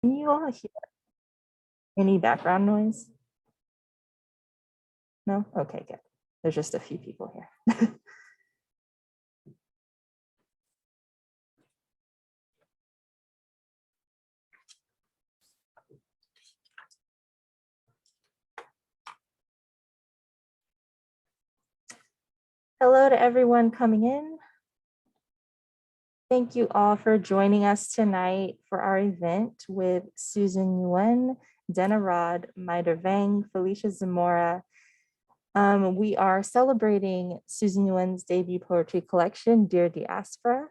Can you all hear any background noise? No? Okay, good. There's just a few people here. Hello to everyone coming in. Thank you all for joining us tonight for our event with Susan Nguyen, Dena Rod, Mai Der Vang, Felicia Zamora. We are celebrating Susan Nguyen's debut poetry collection, Dear Diaspora.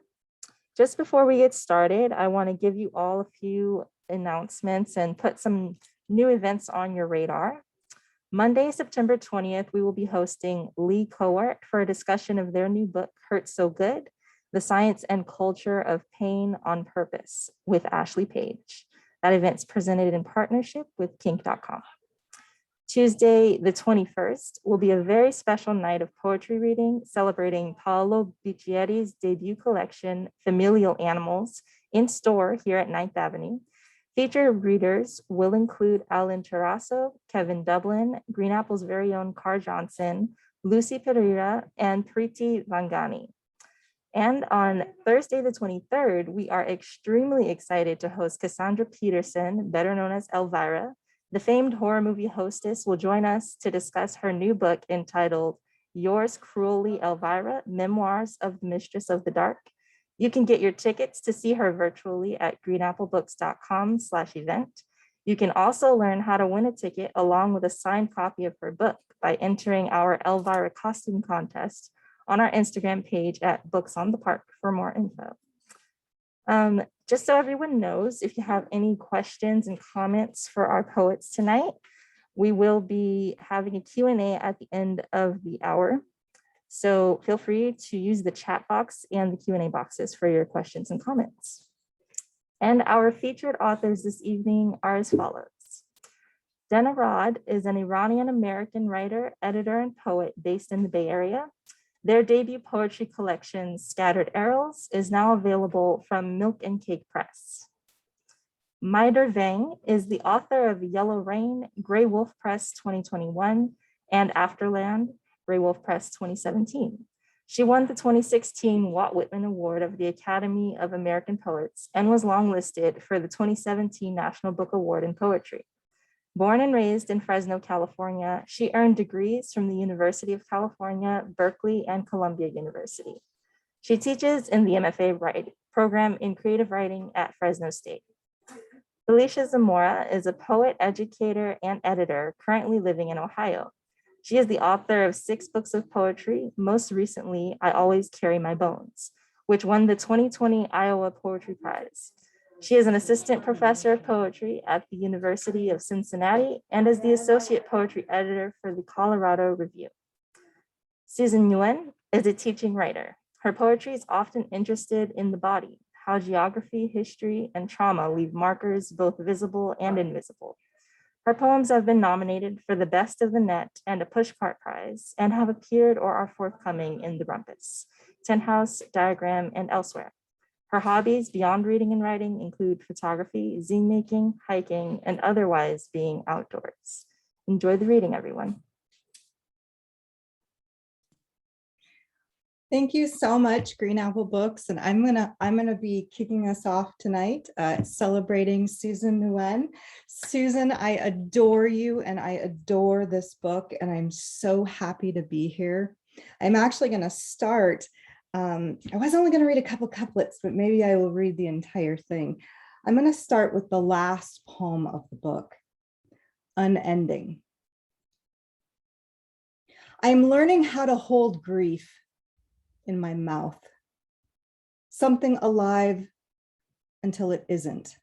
Just before we get started, I want to give you all a few announcements and put some new events on your radar. Monday, September 20th, we will be hosting Lee Cohort for a discussion of their new book, Hurt So Good, The Science and Culture of Pain on Purpose with Ashley Page. That event's presented in partnership with kink.com. Tuesday, the 21st, will be a very special night of poetry reading celebrating Paolo Bicchieri's debut collection, Familial Animals, in store here at 9th Avenue. Featured readers will include Alan Terrasso, Kevin Dublin, Green Apple's very own Carr Johnson, Lucy Pereira, and Preeti Vangani. And on Thursday, the 23rd, we are extremely excited to host Cassandra Peterson, better known as Elvira. The famed horror movie hostess will join us to discuss her new book entitled Yours Cruelly, Elvira, Memoirs of the Mistress of the Dark. You can get your tickets to see her virtually at greenapplebooks.com/event. You can also learn how to win a ticket along with a signed copy of her book by entering our Elvira costume contest on our Instagram page at Books on the Park for more info. Just so everyone knows, if you have any questions and comments for our poets tonight, we will be having a Q&A at the end of the hour. So feel free to use the chat box and the Q&A boxes for your questions and comments. And our featured authors this evening are as follows. Dena Rod is an Iranian-American writer, editor, and poet based in the Bay Area. Their debut poetry collection, Scattered Arrows, is now available from Milk and Cake Press. Mai Der Vang is the author of Yellow Rain, Grey Wolf Press 2021, and Afterland, Grey Wolf Press 2017. She won the 2016 Walt Whitman Award of the Academy of American Poets and was longlisted for the 2017 National Book Award in Poetry. Born and raised in Fresno, California, she earned degrees from the University of California, Berkeley, and Columbia University. She teaches in the MFA program in creative writing at Fresno State. Felicia Zamora is a poet, educator, and editor currently living in Ohio. She is the author of 6 books of poetry, most recently, I Always Carry My Bones, which won the 2020 Iowa Poetry Prize. She is an assistant professor of poetry at the University of Cincinnati and is the associate poetry editor for the Colorado Review. Susan Nguyen is a teaching writer. Her poetry is often interested in the body, how geography, history, and trauma leave markers both visible and invisible. Her poems have been nominated for the Best of the Net and a Pushcart Prize and have appeared or are forthcoming in The Rumpus, Tin House, Diagram, and elsewhere. Her hobbies beyond reading and writing include photography, zine making, hiking, and otherwise being outdoors. Enjoy the reading, everyone. Thank you so much, Green Apple Books, and I'm gonna be kicking us off tonight, celebrating Susan Nguyen. Susan, I adore you, and I adore this book, and I'm so happy to be here. I'm actually gonna start. I was only gonna read a couple couplets, but maybe I will read the entire thing. I'm gonna start with the last poem of the book, Unending. I am learning how to hold grief in my mouth, something alive until it isn't,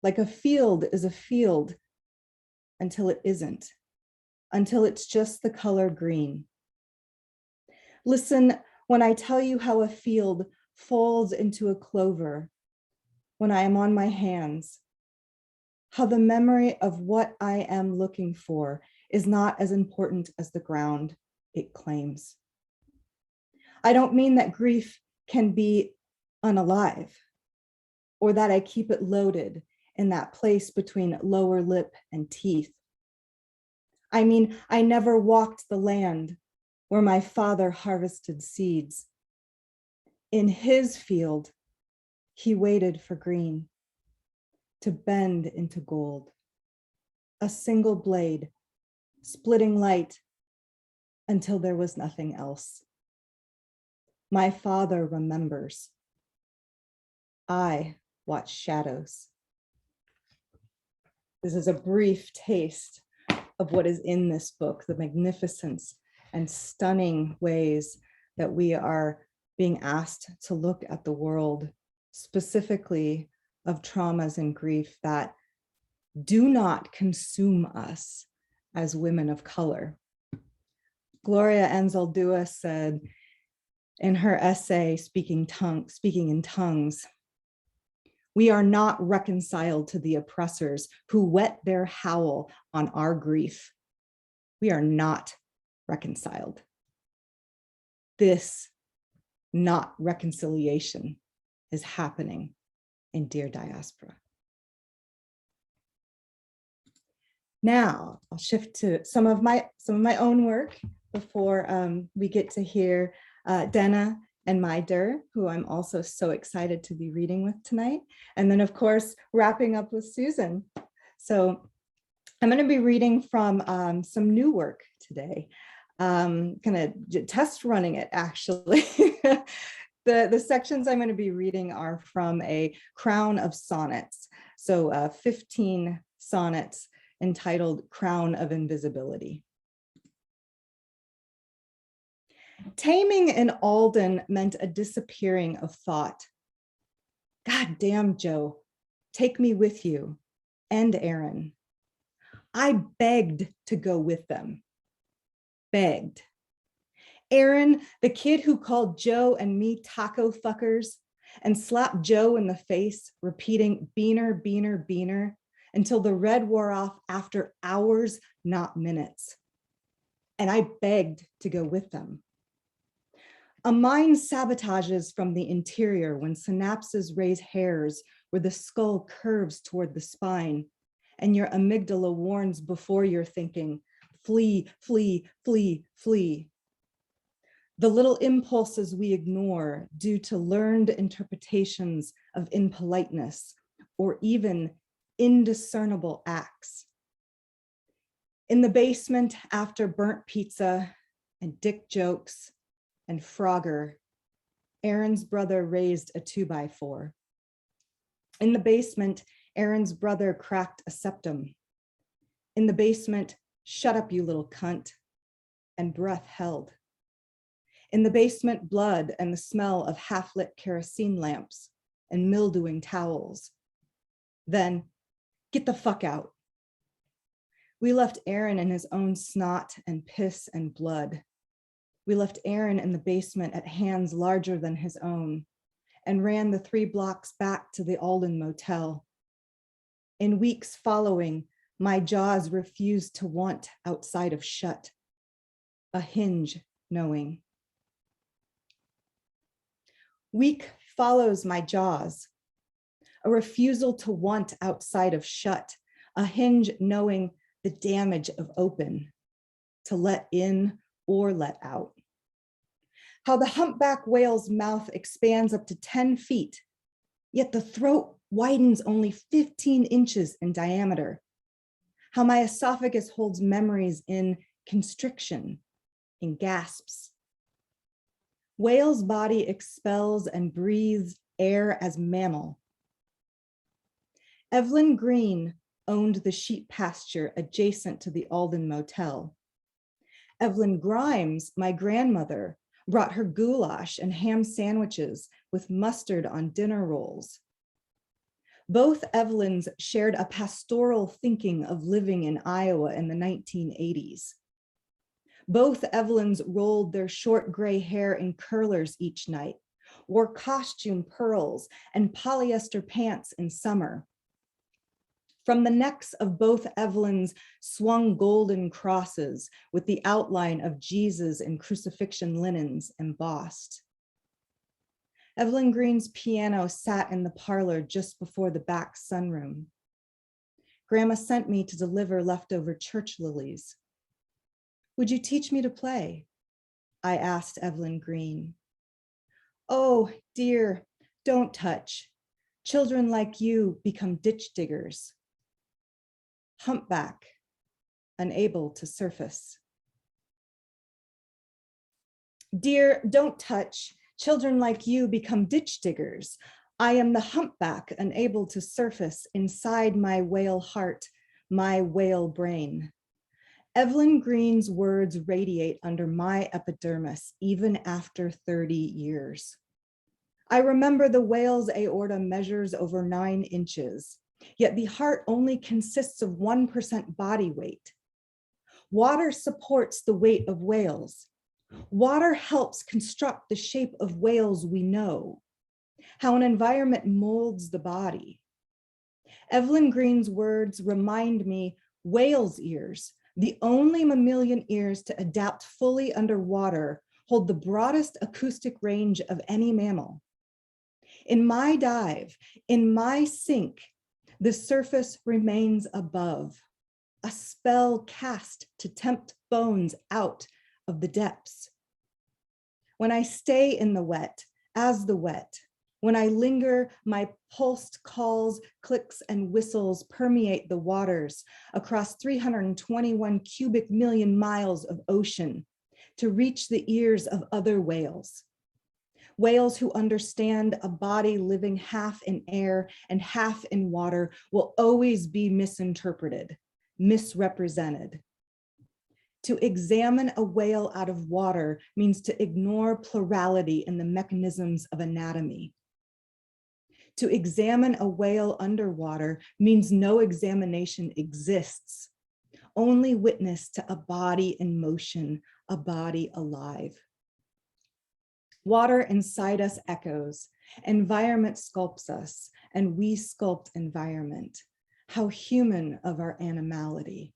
like a field is a field until it isn't, until it's just the color green. Listen when I tell you how a field folds into a clover when I am on my hands, how the memory of what I am looking for is not as important as the ground it claims. I don't mean that grief can be unalive or that I keep it loaded in that place between lower lip and teeth. I mean, I never walked the land where my father harvested seeds. In his field, he waited for green to bend into gold. A single blade, splitting light until there was nothing else. My father remembers. I watch shadows. This is a brief taste of what is in this book, the magnificence and stunning ways that we are being asked to look at the world, specifically of traumas and grief that do not consume us as women of color. Gloria Anzaldúa said in her essay, Speaking in Tongues, we are not reconciled to the oppressors who whet their howl on our grief. We are not reconciled. This not reconciliation is happening in Dear Diaspora. Now I'll shift to some of my own work before we get to hear Dena and Mai Der, who I'm also so excited to be reading with tonight. And then of course, wrapping up with Susan. So I'm going to be reading from some new work today. Kind of test running it actually. The sections I'm going to be reading are from a crown of sonnets. So 15 sonnets entitled Crown of Invisibility. Taming in Alden meant a disappearing of thought. God damn, Joe, take me with you and Aaron. I begged to go with them. Begged. Aaron, the kid who called Joe and me taco fuckers and slapped Joe in the face, repeating beaner, beaner, beaner, until the red wore off after hours, not minutes. And I begged to go with them. A mind sabotages from the interior when synapses raise hairs where the skull curves toward the spine and your amygdala warns before you're thinking, flee, flee, flee, flee. The little impulses we ignore due to learned interpretations of impoliteness or even indiscernible acts. In the basement after burnt pizza and dick jokes and Frogger, Aaron's brother raised a 2x4. In the basement, Aaron's brother cracked a septum. In the basement, shut up, you little cunt, and breath held. In the basement, blood and the smell of half-lit kerosene lamps and mildewing towels. Then, get the fuck out. We left Aaron in his own snot and piss and blood. We left Aaron in the basement at hands larger than his own and ran the 3 blocks back to the Alden Motel. In weeks following, my jaws refused to want outside of shut, a hinge knowing. Week follows my jaws, a refusal to want outside of shut, a hinge knowing the damage of open, to let in or let out. How the humpback whale's mouth expands up to 10 feet, yet the throat widens only 15 inches in diameter. How my esophagus holds memories in constriction, in gasps. Whale's body expels and breathes air as mammal. Evelyn Green owned the sheep pasture adjacent to the Alden Motel. Evelyn Grimes, my grandmother, brought her goulash and ham sandwiches with mustard on dinner rolls. Both Evelyns shared a pastoral thinking of living in Iowa in the 1980s. Both Evelyns rolled their short gray hair in curlers each night, wore costume pearls and polyester pants in summer. From the necks of both Evelyns swung golden crosses with the outline of Jesus and crucifixion linens embossed. Evelyn Green's piano sat in the parlor just before the back sunroom, Grandma sent me to deliver leftover church lilies. Would you teach me to play? I asked Evelyn Green. Oh, dear, don't touch. Children like you become ditch diggers. Humpback, unable to surface. Dear, don't touch. Children like you become ditch diggers. I am the humpback, unable to surface inside my whale heart, my whale brain. Evelyn Green's words radiate under my epidermis, even after 30 years. I remember the whale's aorta measures over 9 inches, yet the heart only consists of 1% body weight. Water supports the weight of whales. Water helps construct the shape of whales we know, how an environment molds the body. Evelyn Green's words remind me whales' ears, the only mammalian ears to adapt fully underwater, hold the broadest acoustic range of any mammal. In my dive, in my sink, the surface remains above, a spell cast to tempt bones out of the depths. When I stay in the wet, as the wet, when I linger, my pulsed calls, clicks, and whistles permeate the waters across 321 cubic million miles of ocean to reach the ears of other whales. Whales who understand a body living half in air and half in water will always be misinterpreted, misrepresented. To examine a whale out of water means to ignore plurality in the mechanisms of anatomy. To examine a whale underwater means no examination exists, only witness to a body in motion, a body alive. Water inside us echoes, environment sculpts us, and we sculpt environment. How human of our animality.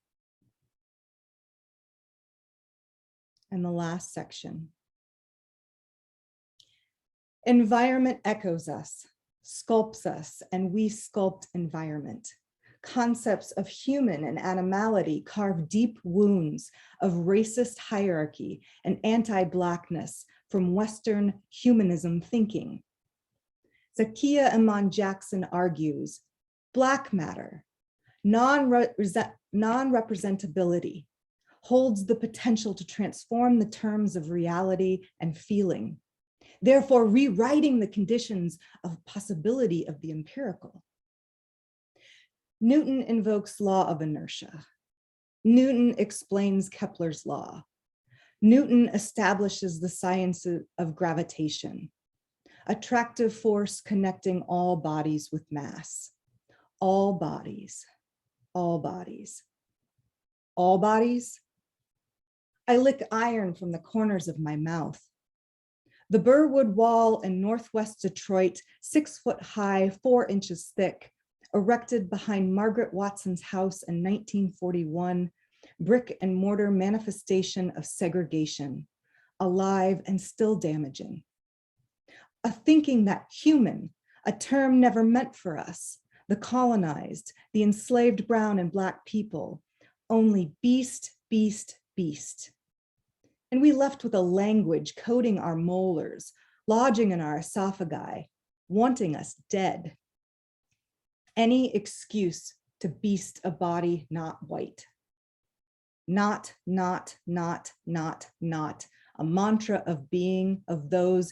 And the last section. Environment echoes us, sculpts us, and we sculpt environment. Concepts of human and animality carve deep wounds of racist hierarchy and anti-Blackness from Western humanism thinking. Zakiya Iman Jackson argues, Black matter, non-representability, holds the potential to transform the terms of reality and feeling, therefore rewriting the conditions of possibility of the empirical. Newton invokes law of inertia. Newton explains Kepler's law. Newton establishes the science of gravitation, attractive force connecting all bodies with mass. All bodies, all bodies, all bodies. I lick iron from the corners of my mouth. The Burwood Wall in Northwest Detroit, 6 foot high, 4 inches thick, erected behind Margaret Watson's house in 1941, brick and mortar manifestation of segregation, alive and still damaging. A thinking that human, a term never meant for us, the colonized, the enslaved brown and Black people, only beast, beast, beast. And we left with a language coding our molars, lodging in our esophagi, wanting us dead. Any excuse to beast a body not white. Not, a mantra of being of those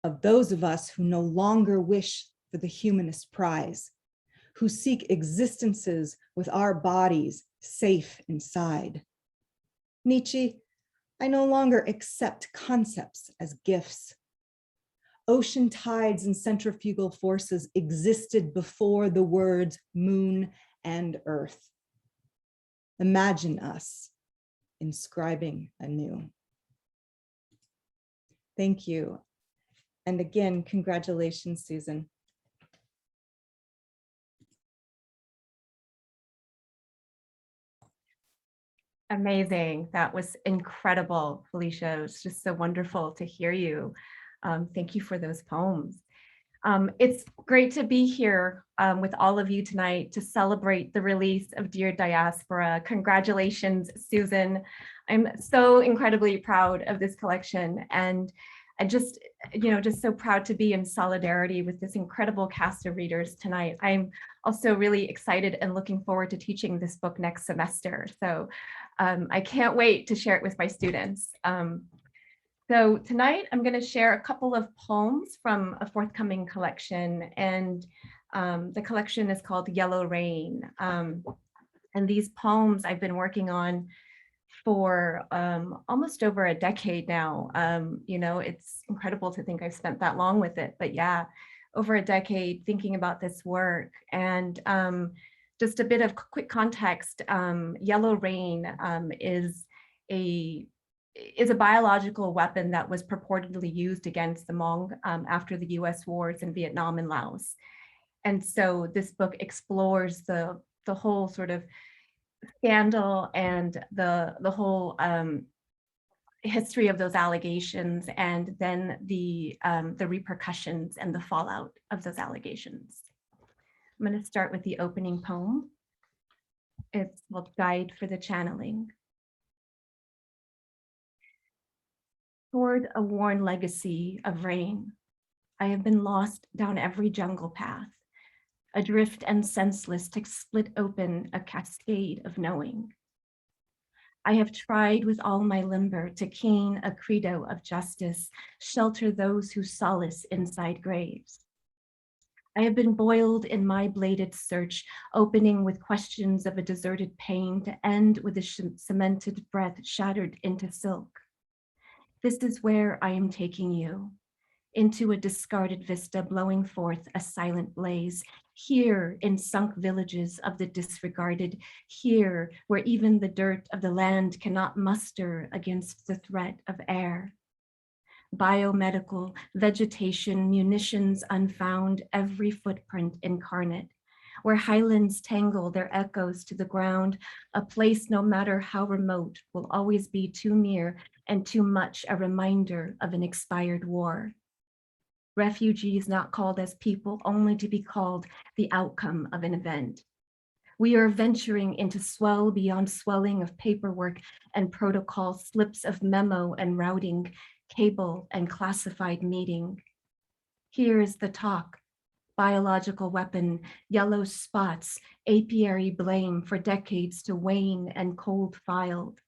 of us who no longer wish for the humanist prize, who seek existences with our bodies safe inside. Nietzsche, I no longer accept concepts as gifts. Ocean tides and centrifugal forces existed before the words moon and earth. Imagine us inscribing anew. Thank you. And again, congratulations, Susan. Amazing. That was incredible, Felicia. It was just so wonderful to hear you. Thank you for those poems. It's great to be here with all of you tonight to celebrate the release of Dear Diaspora. Congratulations, Susan. I'm so incredibly proud of this collection, and I just so proud to be in solidarity with this incredible cast of readers tonight. I'm also really excited and looking forward to teaching this book next semester. So I can't wait to share it with my students. So tonight I'm going to share a couple of poems from a forthcoming collection, and the collection is called Yellow Rain. And these poems I've been working on for almost over a decade now. It's incredible to think I've spent that long with it, but yeah, over a decade thinking about this work. And just a bit of quick context, Yellow Rain is a biological weapon that was purportedly used against the Hmong after the US wars in Vietnam and Laos. And so this book explores the whole sort of scandal and the whole history of those allegations, and then the repercussions and the fallout of those allegations. I'm going to start with the opening poem. It's called Guide for the Channeling. Toward a worn legacy of rain, I have been lost down every jungle path, adrift and senseless to split open a cascade of knowing. I have tried with all my limber to keen a credo of justice, shelter those who solace inside graves. I have been boiled in my bladed search, opening with questions of a deserted pain to end with a cemented breath shattered into silk. This is where I am taking you, into a discarded vista blowing forth a silent blaze, here in sunk villages of the disregarded, here where even the dirt of the land cannot muster against the threat of air. Biomedical, vegetation, munitions unfound, every footprint incarnate, where highlands tangle their echoes to the ground, a place no matter how remote will always be too near and too much a reminder of an expired war. Refugees not called as people, only to be called the outcome of an event. We are venturing into swell beyond swelling of paperwork and protocol, slips of memo and routing, cable and classified meeting. Here is the talk, biological weapon, yellow spots, apiary blame for decades to wane and cold filed.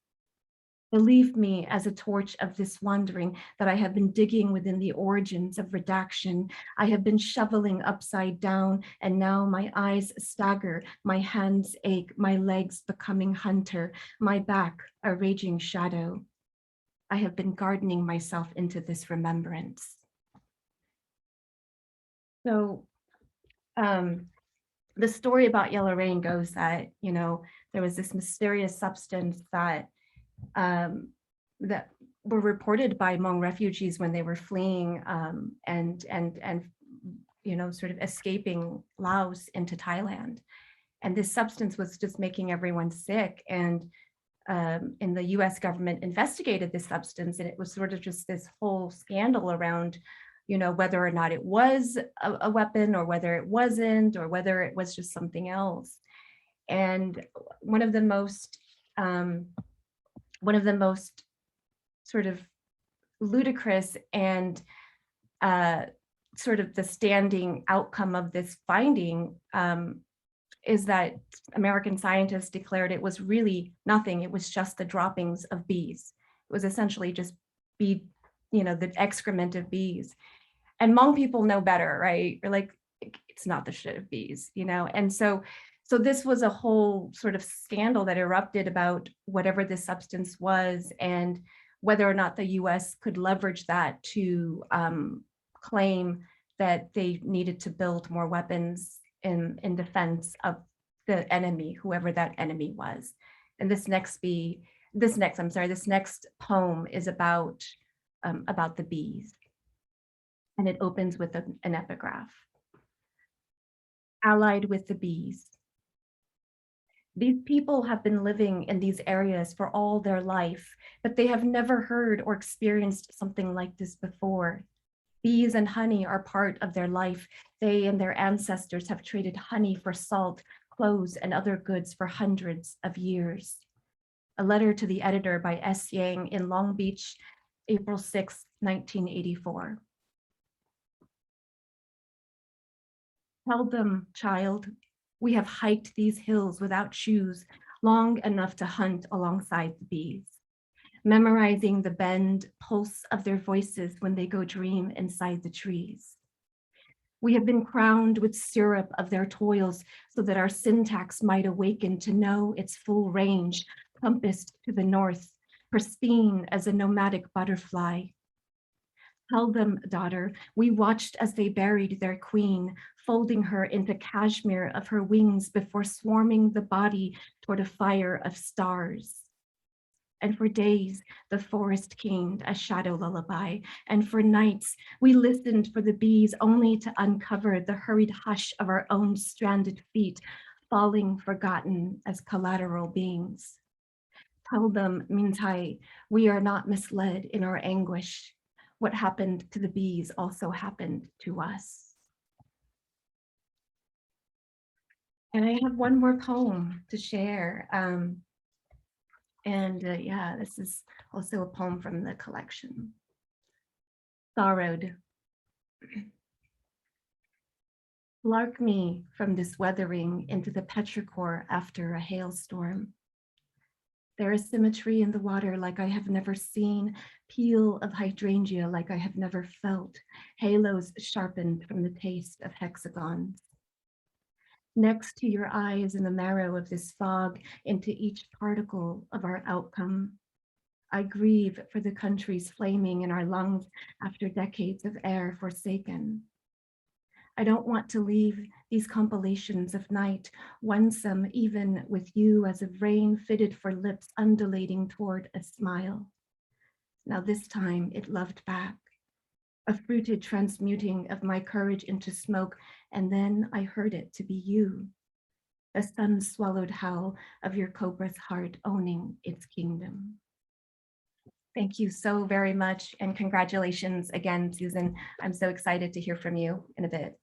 Believe me as a torch of this wandering that I have been digging within the origins of redaction. I have been shoveling upside down, and now my eyes stagger, my hands ache, my legs becoming hunter, my back a raging shadow. I have been gardening myself into this remembrance. So the story about Yellow Rain goes that, there was this mysterious substance that were reported by Hmong refugees when they were fleeing and sort of escaping Laos into Thailand. And this substance was just making everyone sick. And the US government investigated this substance, and it was sort of just this whole scandal around, whether or not it was a weapon or whether it wasn't, or whether it was just something else. And one of the most sort of ludicrous and sort of the standing outcome of this finding is that American scientists declared it was really nothing. It was just the droppings of bees. It was essentially just the excrement of bees. And Hmong people know better, right? They're like, it's not the shit of bees, And so this was a whole sort of scandal that erupted about whatever this substance was and whether or not the US could leverage that to claim that they needed to build more weapons in defense of the enemy, whoever that enemy was. And this next poem is about the bees. And it opens with an epigraph. Allied with the bees. These people have been living in these areas for all their life, but they have never heard or experienced something like this before. Bees and honey are part of their life. They and their ancestors have traded honey for salt, clothes, and other goods for hundreds of years. A letter to the editor by S. Yang in Long Beach, April 6, 1984. Tell them, child, we have hiked these hills without shoes long enough to hunt alongside the bees, memorizing the bend, pulse of their voices when they go dream inside the trees. We have been crowned with syrup of their toils so that our syntax might awaken to know its full range, compassed to the north, pristine as a nomadic butterfly. Tell them, daughter, we watched as they buried their queen, folding her into cashmere of her wings before swarming the body toward a fire of stars. And for days, the forest keened a shadow lullaby. And for nights, we listened for the bees only to uncover the hurried hush of our own stranded feet, falling forgotten as collateral beings. Tell them, Mintai, we are not misled in our anguish. What happened to the bees also happened to us. And I have one more poem to share. Yeah, this is also a poem from the collection. Sorrowed. Lark me from this weathering into the petrichor after a hailstorm. There is symmetry in the water like I have never seen, peel of hydrangea like I have never felt, halos sharpened from the taste of hexagons. Next to your eyes in the marrow of this fog, into each particle of our outcome. I grieve for the countries flaming in our lungs after decades of air forsaken. I don't want to leave these compilations of night, winsome even with you as of rain fitted for lips undulating toward a smile. Now this time it loved back, a fruited transmuting of my courage into smoke, and then I heard it to be you, a sun-swallowed howl of your cobra's heart owning its kingdom. Thank you so very much, and congratulations again, Susan. I'm so excited to hear from you in a bit.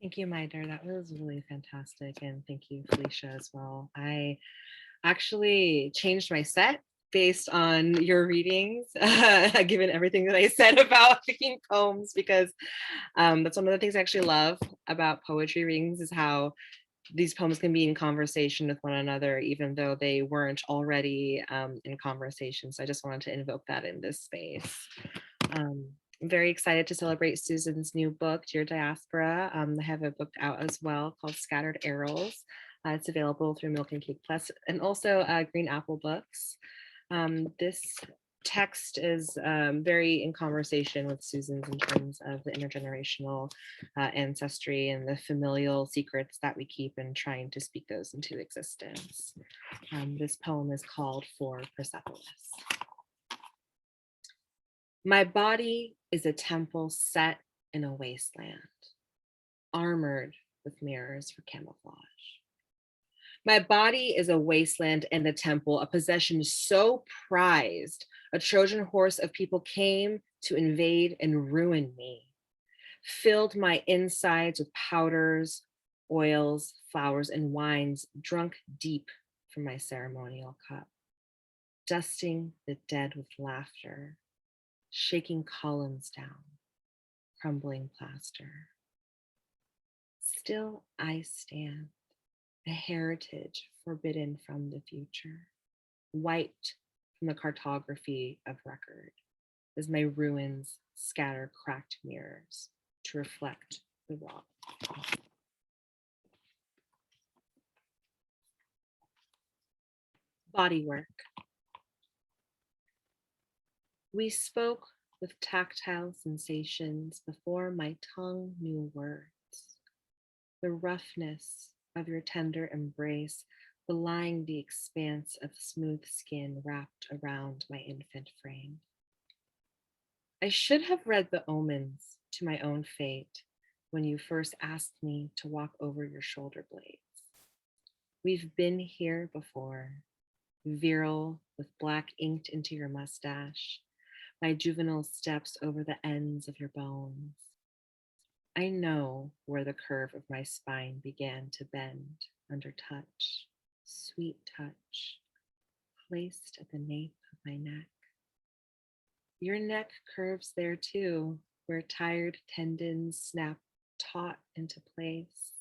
Thank you, Mai Der. That was really fantastic. And thank you, Felicia, as well. I actually changed my set based on your readings, given everything that I said about picking poems, because that's one of the things I actually love about poetry readings is how these poems can be in conversation with one another, even though they weren't already in conversation. So I just wanted to invoke that in this space. I'm very excited to celebrate Susan's new book, Dear Diaspora. I have a book out as well called Scattered Arrows. It's available through Milk and Cake Plus and also Green Apple Books. This text is very in conversation with Susan's in terms of the intergenerational ancestry and the familial secrets that we keep and trying to speak those into existence. This poem is called For Persepolis. My body is a temple set in a wasteland, armored with mirrors for camouflage. My body is a wasteland and a temple, a possession so prized, a Trojan horse of people came to invade and ruin me, filled my insides with powders, oils, flowers, and wines, drunk deep from my ceremonial cup, dusting the dead with laughter, shaking columns down, crumbling plaster. Still I stand, a heritage forbidden from the future, wiped from the cartography of record, as my ruins scatter cracked mirrors to reflect the raw. Bodywork. We spoke with tactile sensations before my tongue knew words. The roughness of your tender embrace belying the expanse of smooth skin wrapped around my infant frame. I should have read the omens to my own fate when you first asked me to walk over your shoulder blades. We've been here before, virile with black inked into your mustache, my juvenile steps over the ends of your bones. I know where the curve of my spine began to bend under touch, sweet touch, placed at the nape of my neck. Your neck curves there too, where tired tendons snap taut into place,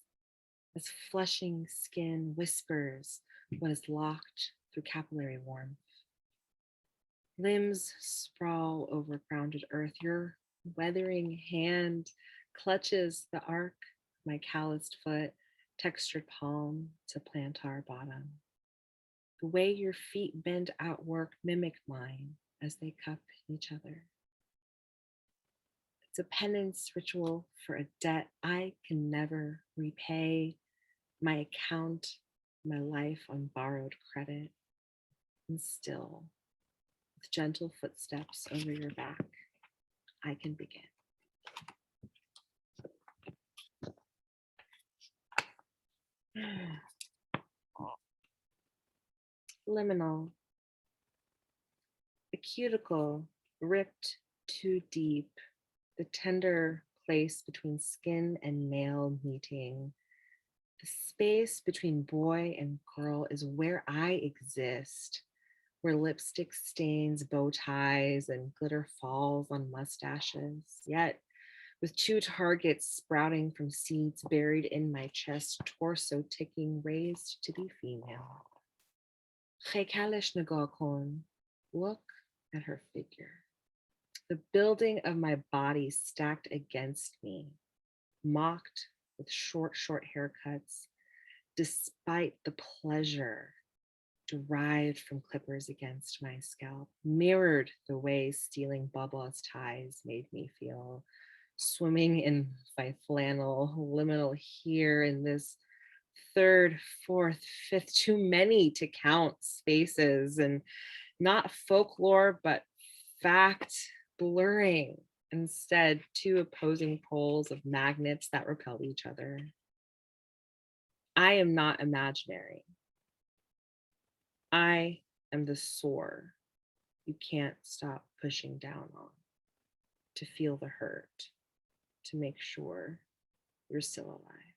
as flushing skin whispers what is locked through capillary warmth. Limbs sprawl over grounded earth. Your weathering hand clutches the arc of my calloused foot, textured palm to plantar bottom. The way your feet bend outward mimic mine as they cup each other. It's a penance ritual for a debt I can never repay. My account, my life on borrowed credit. And still, with gentle footsteps over your back, I can begin. Liminal. The cuticle ripped too deep, the tender place between skin and nail meeting. The space between boy and girl is where I exist, where lipstick stains bow ties and glitter falls on mustaches, yet with two targets sprouting from seeds buried in my chest, torso ticking, raised to be female. Look at her figure. The building of my body stacked against me, mocked with short haircuts, despite the pleasure derived from clippers against my scalp, mirrored the way stealing Bubba's ties made me feel, swimming in my flannel, liminal here in this third, fourth, fifth, too many to count spaces, and not folklore, but fact blurring. Instead, two opposing poles of magnets that repel each other. I am not imaginary. I am the sore you can't stop pushing down on, to feel the hurt, to make sure you're still alive.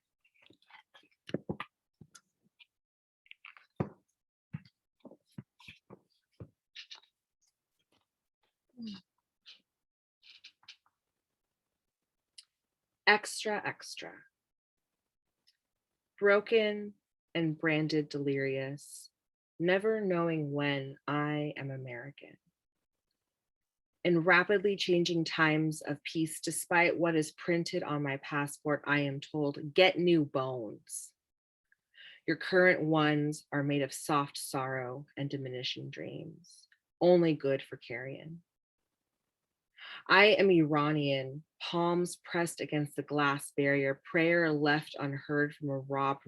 Extra, extra. Broken and branded delirious, never knowing when I am American. In rapidly changing times of peace, despite what is printed on my passport, I am told, get new bones. Your current ones are made of soft sorrow and diminishing dreams, only good for carrion. I am Iranian, palms pressed against the glass barrier, prayer left unheard from a robbed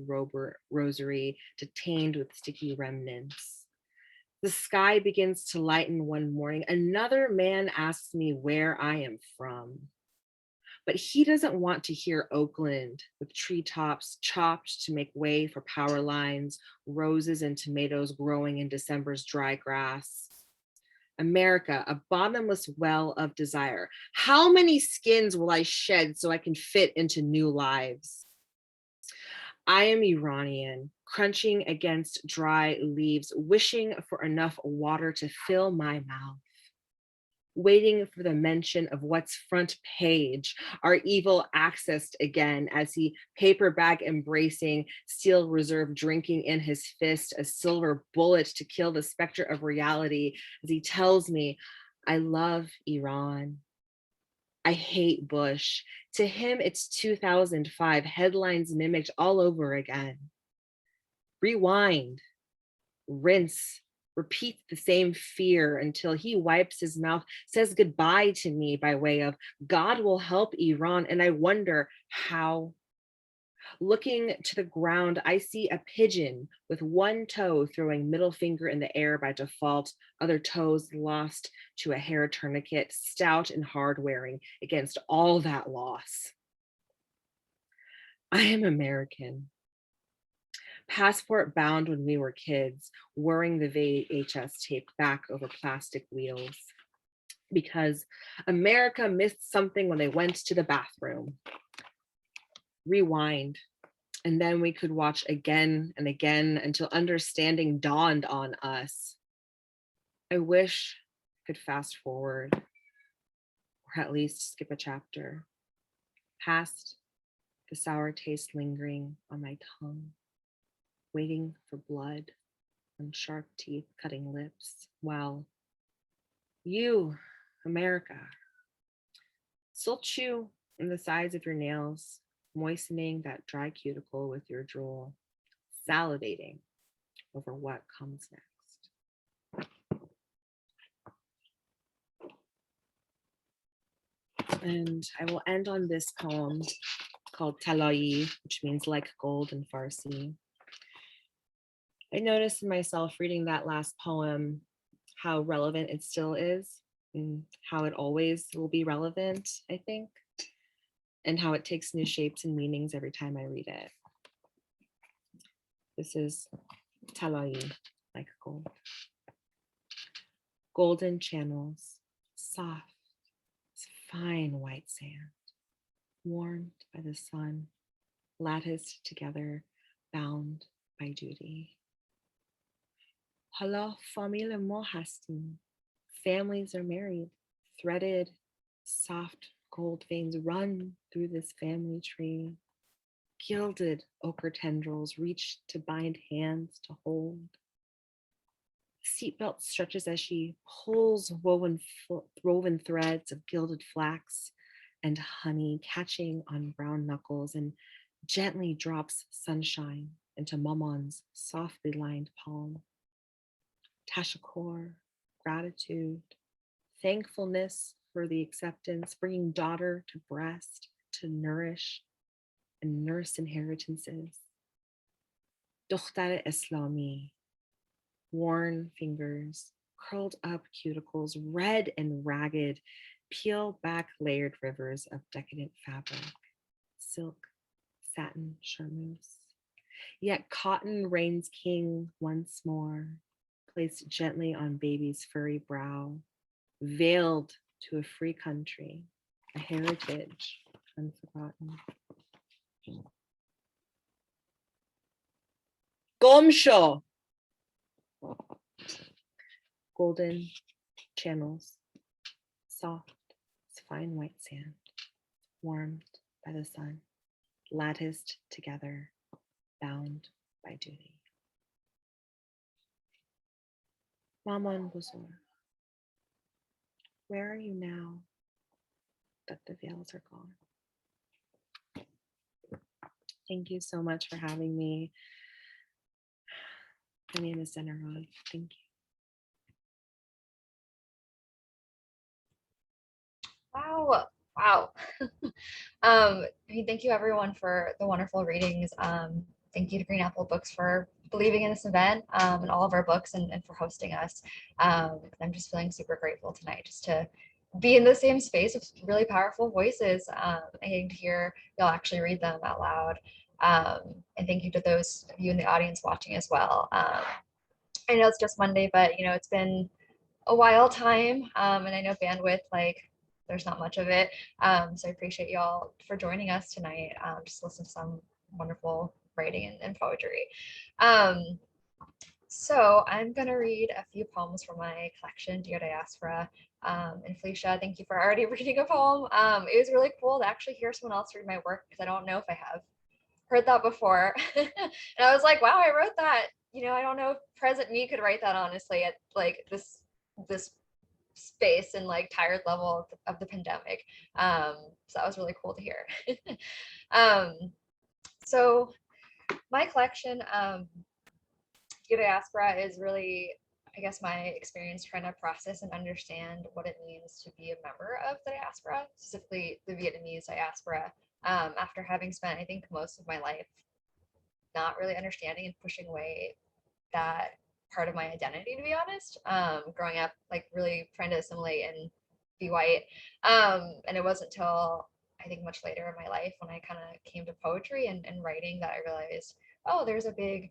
rosary detained with sticky remnants. The sky begins to lighten one morning. Another man asks me where I am from, but he doesn't want to hear Oakland with treetops chopped to make way for power lines, roses and tomatoes growing in December's dry grass. America, a bottomless well of desire. How many skins will I shed so I can fit into new lives? I am Iranian, crunching against dry leaves, wishing for enough water to fill my mouth, waiting for the mention of what's front page, our evil accessed again as he paper bag embracing, steel reserve drinking in his fist, a silver bullet to kill the specter of reality as he tells me, I love Iran. I hate Bush. To him, it's 2005, headlines mimicked all over again. Rewind, rinse, repeat the same fear until he wipes his mouth, says goodbye to me by way of God will help Iran. And I wonder how. Looking to the ground, I see a pigeon with one toe throwing middle finger in the air by default, other toes lost to a hair tourniquet, stout and hard wearing against all that loss. I am American. passport bound when we were kids, whirring the VHS tape back over plastic wheels because America missed something when they went to the bathroom. Rewind, and then we could watch again and again until understanding dawned on us. I wish I could fast forward, or at least skip a chapter, past the sour taste lingering on my tongue, waiting for blood on sharp teeth cutting lips, while you, America, still chew in the sides of your nails, moistening that dry cuticle with your drool, salivating over what comes next. And I will end on this poem called Talai, which means like gold in Farsi. I noticed in myself reading that last poem how relevant it still is, and how it always will be relevant, I think, and how it takes new shapes and meanings every time I read it. This is Talai, like gold. Golden channels, soft, fine white sand, warmed by the sun, latticed together, bound by duty. Hala famile mo hastim. Families are married, threaded, soft gold veins run through this family tree. Gilded ochre tendrils reach to bind hands to hold. Seatbelt stretches as she pulls woven threads of gilded flax and honey catching on brown knuckles, and gently drops sunshine into Maman's softly lined palm. Tashakor, gratitude, thankfulness for the acceptance, bringing daughter to breast to nourish and nurse inheritances. Dokhtar Islami, worn fingers, curled up cuticles, red and ragged, peel back layered rivers of decadent fabric, silk, satin, charmeuse. Yet cotton reigns king once more, placed gently on baby's furry brow, veiled to a free country, a heritage unforgotten. Gomsho. Golden channels, soft as fine white sand, warmed by the sun, latticed together, bound by duty. Maman Buzur, where are you now that the veils are gone? Thank you so much for having me. My name is Dena Rod. Thank you. Wow. Wow. Thank you everyone for the wonderful readings. Thank you to Green Apple Books for believing in this event and all of our books and for hosting us. I'm just feeling super grateful tonight just to be in the same space with really powerful voices and getting to hear y'all actually read them out loud. And thank you to those of you in the audience watching as well. I know it's just Monday, but it's been a while time and I know bandwidth, there's not much of it. So I appreciate y'all for joining us tonight. Just listen to some wonderful writing and poetry. So I'm gonna read a few poems from my collection, Dear Diaspora. And Felicia, thank you for already reading a poem. It was really cool to actually hear someone else read my work because I don't know if I have heard that before. And I was like, wow, I wrote that. I don't know if present me could write that honestly at this space and tired level of the pandemic. So that was really cool to hear. So my collection, Diaspora, is really, I guess, my experience trying to process and understand what it means to be a member of the diaspora, specifically the Vietnamese diaspora, after having spent, I think, most of my life not really understanding and pushing away that part of my identity, to be honest. Growing up, really trying to assimilate and be white. And it wasn't until I think much later in my life when I kind of came to poetry and writing that I realized, oh, there's a big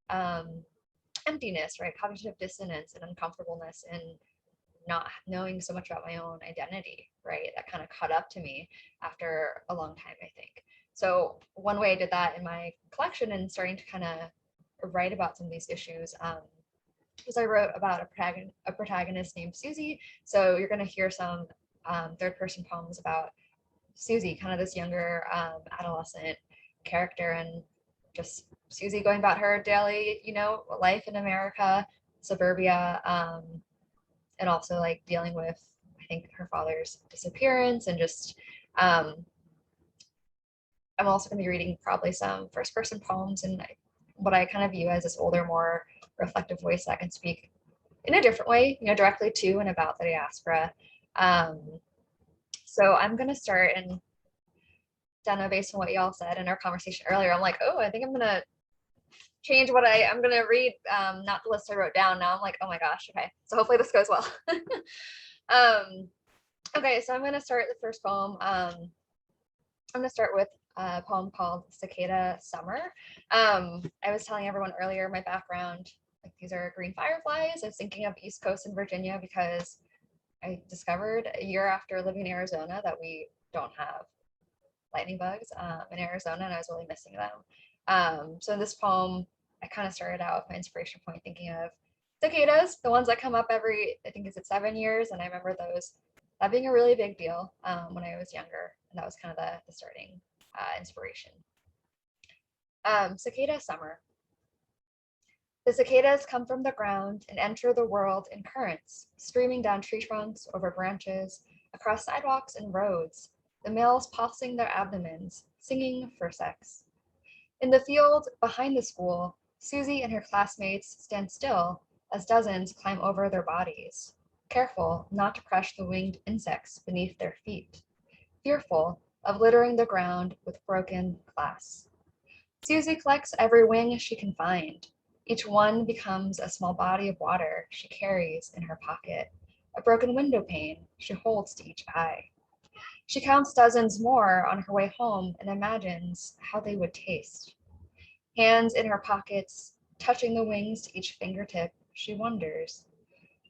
emptiness, right? Cognitive dissonance and uncomfortableness and not knowing so much about my own identity, right? That kind of caught up to me after a long time, I think. So one way I did that in my collection and starting to kind of write about some of these issues was I wrote about a protagonist named Susie. So you're going to hear some third person poems about Susie, kind of this younger adolescent character, and just Susie going about her daily, life in America, suburbia, and also like dealing with, I think, her father's disappearance, and just I'm also going to be reading probably some first person poems and what I kind of view as this older, more reflective voice that can speak in a different way, directly to and about the diaspora. So I'm going to start, and Dena, based on what y'all said in our conversation earlier, I'm like, oh, I think I'm going to change what I'm going to read, not the list I wrote down. Now I'm like, oh my gosh, okay. So hopefully this goes well. Okay, so I'm going to start the first poem. I'm going to start with a poem called Cicada Summer. I was telling everyone earlier, my background, like these are green fireflies. I was thinking of East Coast and Virginia because I discovered a year after living in Arizona that we don't have lightning bugs in Arizona, and I was really missing them. So in this poem, I kind of started out with my inspiration point thinking of cicadas, the ones that come up every, I think, is it 7 years? And I remember that being a really big deal when I was younger. And that was kind of the starting inspiration. Cicada Summer. The cicadas come from the ground and enter the world in currents, streaming down tree trunks, over branches, across sidewalks and roads, the males pulsing their abdomens, singing for sex. In the field behind the school, Susie and her classmates stand still as dozens climb over their bodies, careful not to crush the winged insects beneath their feet, fearful of littering the ground with broken glass. Susie collects every wing she can find. Each one becomes a small body of water she carries in her pocket, a broken window pane she holds to each eye. She counts dozens more on her way home and imagines how they would taste. Hands in her pockets, touching the wings to each fingertip, she wonders,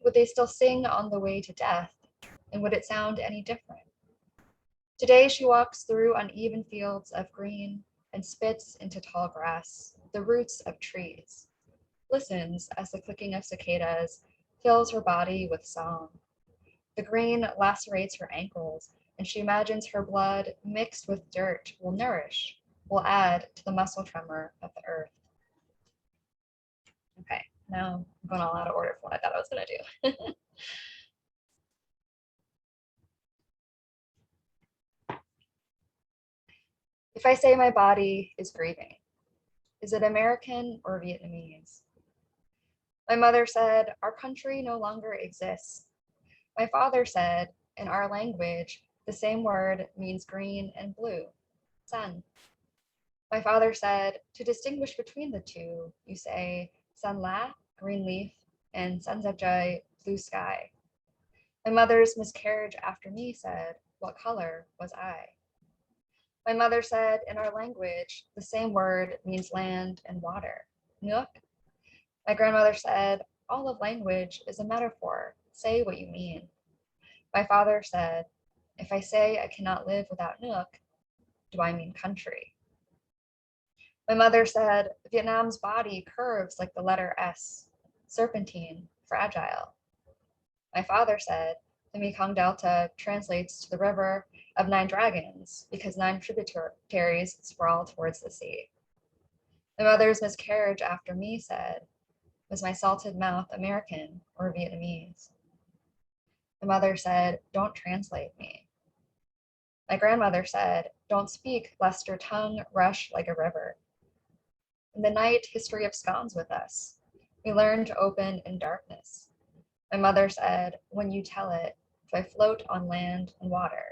would they still sing on the way to death, and would it sound any different? Today she walks through uneven fields of green and spits into tall grass, the roots of trees, listens as the clicking of cicadas fills her body with song. The green lacerates her ankles, and she imagines her blood mixed with dirt will nourish, will add to the muscle tremor of the earth. Okay, now I'm going all out of order for what I thought I was going to do. If I say my body is grieving, is it American or Vietnamese? My mother said, our country no longer exists. My father said, in our language, the same word means green and blue, sun. My father said, to distinguish between the two, you say sun la, green leaf, and sanzabjai, blue sky. My mother's miscarriage after me said, what color was I? My mother said, in our language, the same word means land and water, nuuk. My grandmother said, all of language is a metaphor, say what you mean. My father said, if I say I cannot live without nuuk, do I mean country? My mother said, Vietnam's body curves like the letter S, serpentine, fragile. My father said, the Mekong Delta translates to the river of 9 dragons because 9 tributaries sprawl towards the sea. My mother's miscarriage after me said, was my salted mouth American or Vietnamese? My mother said, don't translate me. My grandmother said, don't speak lest your tongue rush like a river. In the night, history absconds with us. We learn to open in darkness. My mother said, when you tell it, if I float on land and water.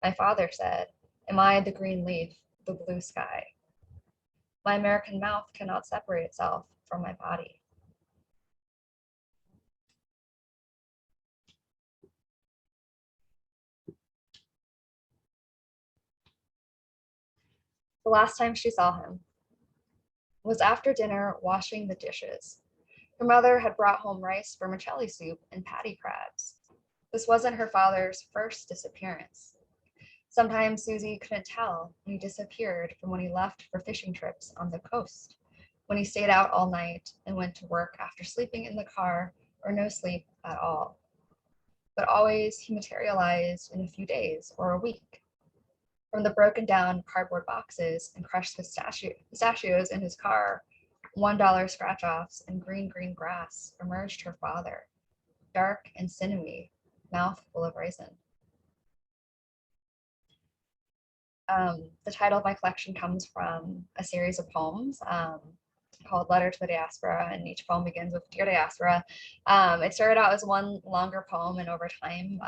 My father said, am I the green leaf, the blue sky? My American mouth cannot separate itself from my body. The last time she saw him. was after dinner washing the dishes. Her mother had brought home rice vermicelli soup and patty crabs. This wasn't her father's first disappearance. Sometimes Susie couldn't tell when he disappeared from when he left for fishing trips on the coast, when he stayed out all night and went to work after sleeping in the car or no sleep at all. But always he materialized in a few days or a week. From the broken down cardboard boxes and crushed pistachios in his car, $1 scratch-offs and green grass emerged her father, dark and sinewy, mouth full of raisin. The title of my collection comes from a series of poems called Letter to the Diaspora, and each poem begins with Dear Diaspora. It started out as one longer poem, and over time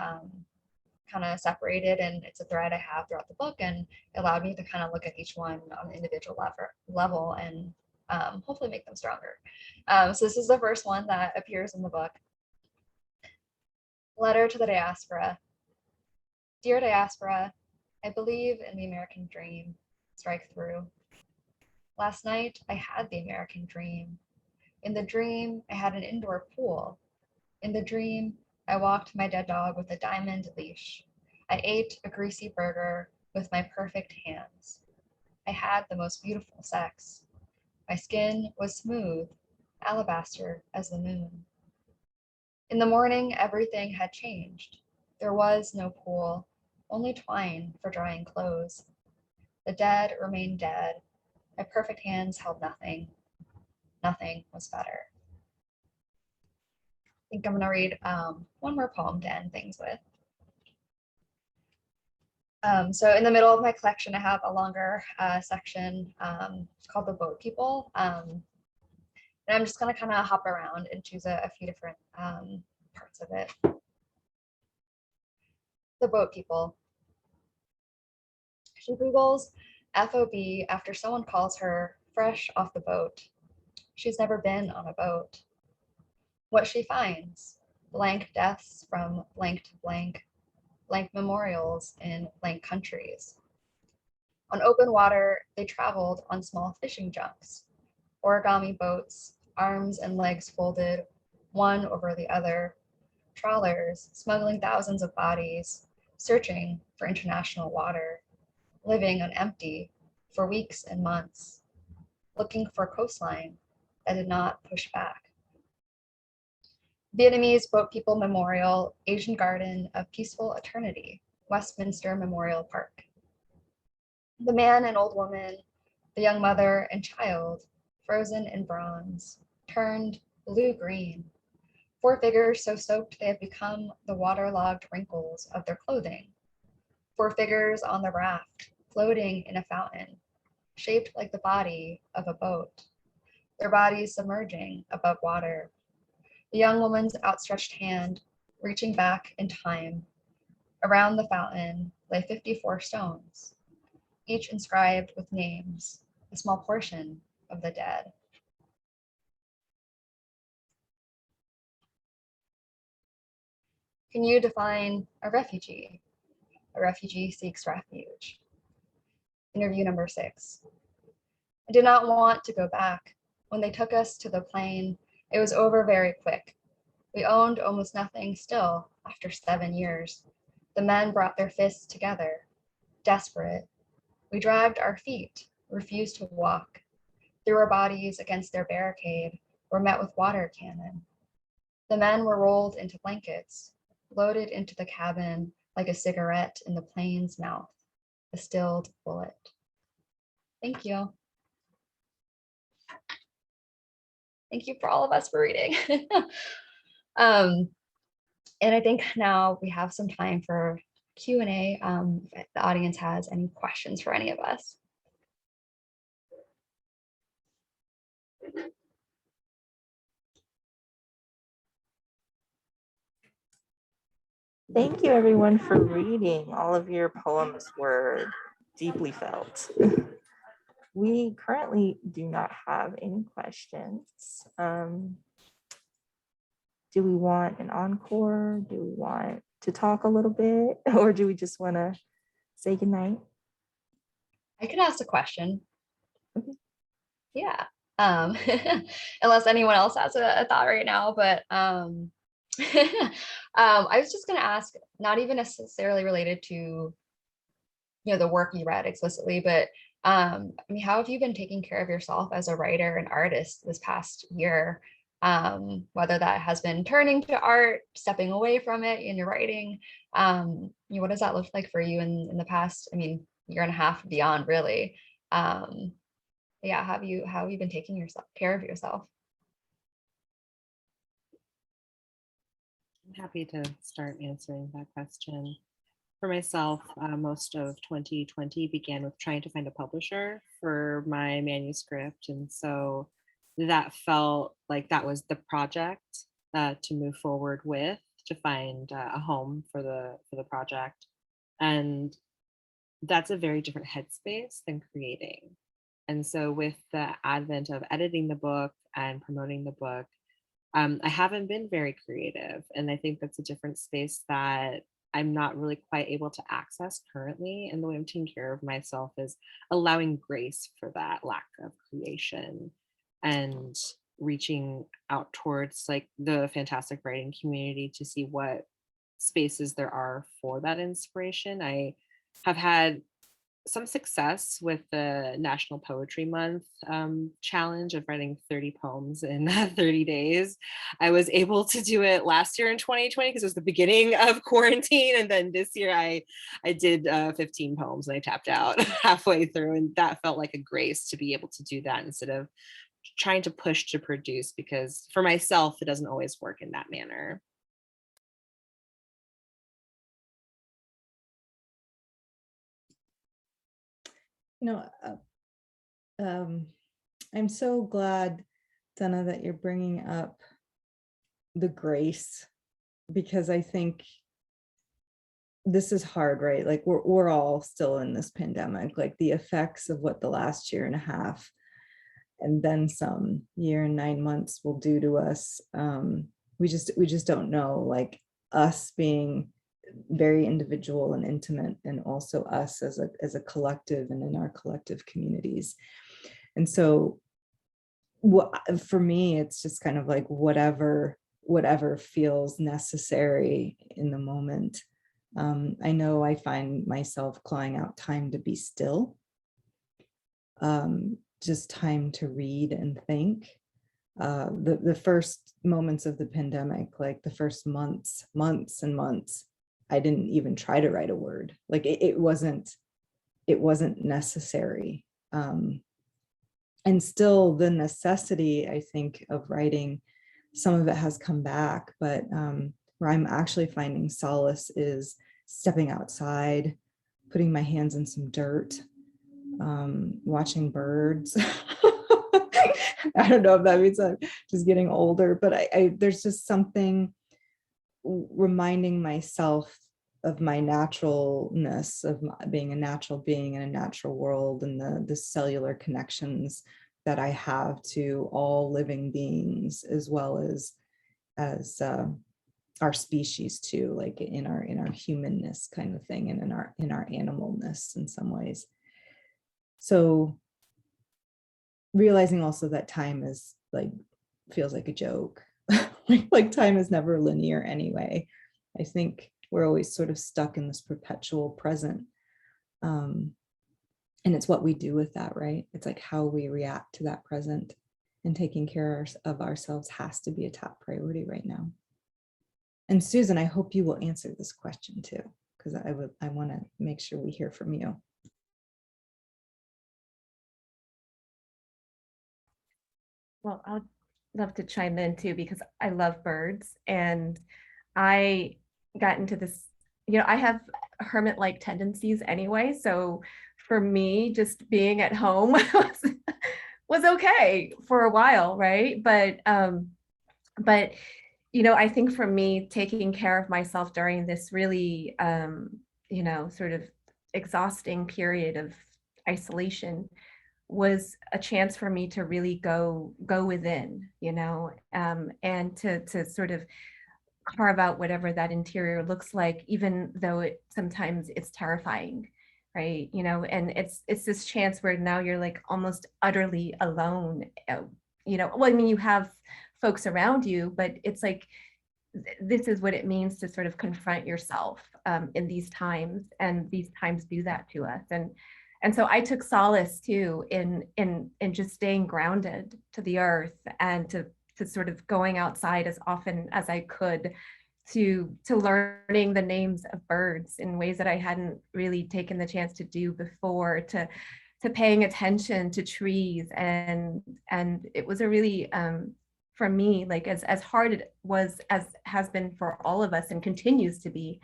kind of separated, and it's a thread I have throughout the book, and it allowed me to kind of look at each one on an individual level and hopefully make them stronger. So this is the first one that appears in the book. Letter to the Diaspora. Dear Diaspora, I believe in the American dream. Strike through. Last night, I had the American dream. In the dream, I had an indoor pool. In the dream, I walked my dead dog with a diamond leash. I ate a greasy burger with my perfect hands. I had the most beautiful sex. My skin was smooth, alabaster as the moon. In the morning, everything had changed. There was no pool, only twine for drying clothes. The dead remained dead. My perfect hands held nothing. Nothing was better. I think I'm gonna read one more poem to end things with. So in the middle of my collection, I have a longer section called The Boat People. And I'm just gonna kind of hop around and choose a few different parts of it. The Boat People. She Googles FOB after someone calls her fresh off the boat. She's never been on a boat. What she finds, blank deaths from blank to blank memorials in blank countries. On open water, they traveled on small fishing junks, origami boats, arms and legs folded, one over the other, trawlers smuggling thousands of bodies, searching for international water, living on empty for weeks and months, looking for a coastline that did not push back. Vietnamese Boat People Memorial, Asian Garden of Peaceful Eternity, Westminster Memorial Park. The man and old woman, the young mother and child, frozen in bronze, turned blue-green. 4 figures so soaked they have become the waterlogged wrinkles of their clothing. 4 figures on the raft, floating in a fountain, shaped like the body of a boat, their bodies submerging above water. The young woman's outstretched hand, reaching back in time. Around the fountain lay 54 stones, each inscribed with names, a small portion of the dead. Can you define a refugee? A refugee seeks refuge. Interview number 6. I did not want to go back. When they took us to the plane, it was over very quick. We owned almost nothing still after 7 years. The men brought their fists together, desperate. We dragged our feet, refused to walk. Threw our bodies against their barricade, were met with water cannon. The men were rolled into blankets, loaded into the cabin like a cigarette in the plane's mouth, a stilled bullet. Thank you. Thank you for all of us for reading. And I think now we have some time for Q&A if the audience has any questions for any of us. Thank you everyone for reading. All of your poems were deeply felt. We currently do not have any questions. Do we want an encore? Do we want to talk a little bit? Or do we just want to say goodnight? I could ask a question. Okay. Yeah. unless anyone else has a thought right now, but I was just going to ask, not even necessarily related to, the work you read explicitly, but I mean, how have you been taking care of yourself as a writer and artist this past year? Whether that has been turning to art, stepping away from it in your writing, what does that look like for you in the past, I mean, year and a half beyond, really? Yeah, how have you been taking care of yourself? I'm happy to start answering that question. For myself, most of 2020 began with trying to find a publisher for my manuscript. And so that felt like that was the project to move forward with, to find a home for the project. And that's a very different headspace than creating. And so with the advent of editing the book and promoting the book, I haven't been very creative. And I think that's a different space that I'm not really quite able to access currently. And the way I'm taking care of myself is allowing grace for that lack of creation and reaching out towards like the fantastic writing community to see what spaces there are for that inspiration. I have had some success with the National Poetry Month challenge of writing 30 poems in 30 days. I was able to do it last year in 2020 because it was the beginning of quarantine. And then this year I did 15 poems and I tapped out halfway through. And that felt like a grace to be able to do that instead of trying to push to produce, because for myself, it doesn't always work in that manner. I'm so glad, Dena, that you're bringing up the grace, because I think this is hard, right? Like we're all still in this pandemic, like the effects of what the last year and a half and then some year and 9 months will do to us. We just don't know, like us being very individual and intimate, and also us as a collective and in our collective communities. And so for me, it's just kind of like whatever feels necessary in the moment. I know I find myself clawing out time to be still, just time to read and think. The first moments of the pandemic, like the first months and months, I didn't even try to write a word. Like it wasn't necessary. And still the necessity, I think, of writing, some of it has come back, but where I'm actually finding solace is stepping outside, putting my hands in some dirt, watching birds. I don't know if that means I'm just getting older, but there's just something reminding myself of my naturalness, of being a natural being in a natural world, and the cellular connections that I have to all living beings, as well as our species too, like in our humanness kind of thing, and in our animalness in some ways. So realizing also that time is like, feels like a joke. Like time is never linear anyway. I think we're always sort of stuck in this perpetual present. And it's what we do with that, right? It's like how we react to that present, and taking care of ourselves has to be a top priority right now. And Susan, I hope you will answer this question too, because I want to make sure we hear from you. Well, I'd love to chime in too, because I love birds, and I got into this, I have hermit-like tendencies anyway. So for me, just being at home was okay for a while, right? But I think for me, taking care of myself during this really, sort of exhausting period of isolation was a chance for me to really go within, and to sort of carve out whatever that interior looks like, even though sometimes it's terrifying. right? You know, and it's this chance where now you're like almost utterly alone. You know, well, I mean, you have folks around you, but it's like this is what it means to sort of confront yourself in these times, and these times do that to us. And so I took solace too in just staying grounded to the earth, and to sort of going outside as often as I could, to learning the names of birds in ways that I hadn't really taken the chance to do before, to paying attention to trees. And it was a really for me, like as hard it was as has been for all of us and continues to be,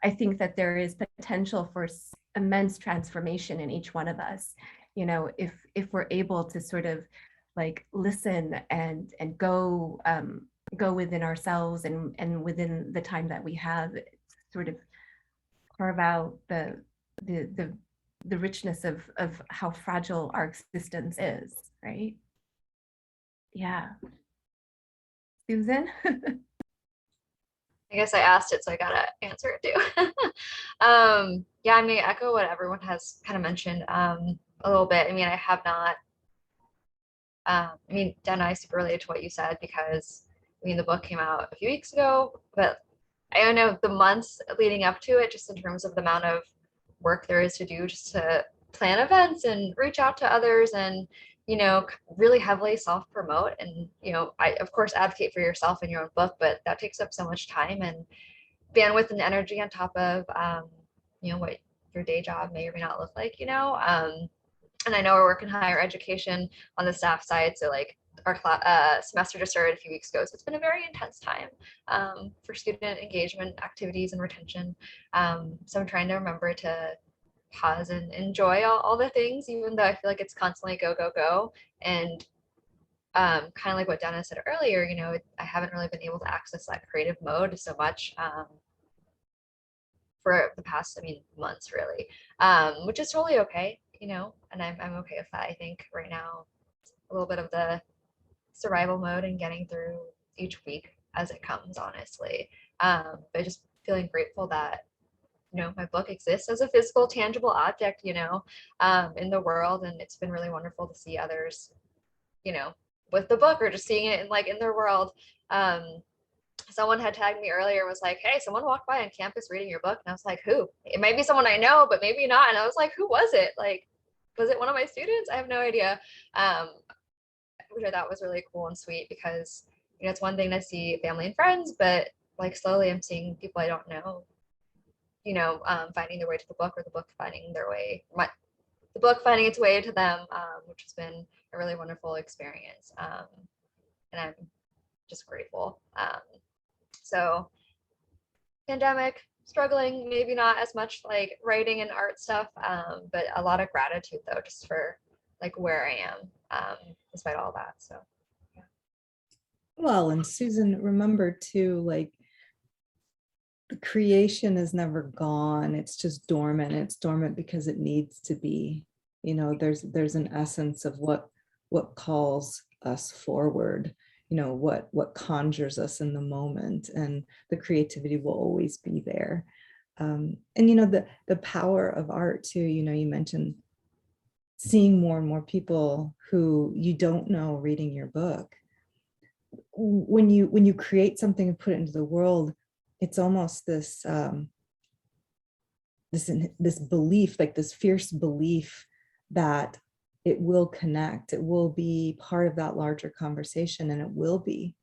I think that there is potential for immense transformation in each one of us. You know, if we're able to sort of like listen and go within ourselves, and within the time that we have, sort of carve out the richness of how fragile our existence is, right? Yeah. Susan? I guess I asked it, so I gotta answer it too. Yeah, I mean, echo what everyone has kind of mentioned a little bit. I mean, I have not. I mean, Dena, I super related to what you said, because I mean, the book came out a few weeks ago, but I don't know the months leading up to it, just in terms of the amount of work there is to do just to plan events and reach out to others, and you know, really heavily self-promote. And you know, I of course advocate for yourself in your own book, but that takes up so much time and bandwidth and energy, on top of you know, what your day job may or may not look like, you know. And I know we're working higher education on the staff side, so like our semester just started a few weeks ago, so it's been a very intense time for student engagement activities and retention. So I'm trying to remember to pause and enjoy all the things, even though I feel like it's constantly go, go, go. And kind of like what Dena said earlier, you know, I haven't really been able to access that creative mode so much for the past, I mean, months really, which is totally okay, you know, and I'm okay with that. I think right now, a little bit of the survival mode and getting through each week as it comes, honestly. But just feeling grateful that, you know, my book exists as a physical, tangible object, you know, in the world. And it's been really wonderful to see others, you know, with the book, or just seeing it in like in their world. Someone had tagged me earlier and was like, hey, someone walked by on campus reading your book. And I was like, who? It might be someone I know, but maybe not. And I was like, who was it? Like, was it one of my students? I have no idea. Which I thought was really cool and sweet, because, you know, it's one thing to see family and friends, but like slowly I'm seeing people I don't know, you know, finding their way to the book, or the book finding their way, the book finding its way to them, which has been a really wonderful experience. And I'm just grateful. So pandemic, struggling, maybe not as much like writing and art stuff, but a lot of gratitude though, just for like where I am, despite all that. So yeah. Well, and Susan, remember too, like the creation is never gone. It's just dormant. It's dormant because it needs to be. You know, there's an essence of what calls us forward. You know, what conjures us in the moment, and the creativity will always be there. And you know, the power of art too. You know, you mentioned seeing more and more people who you don't know reading your book. When you create something and put it into the world, it's almost this this belief, like this fierce belief that it will connect, it will be part of that larger conversation, and it will be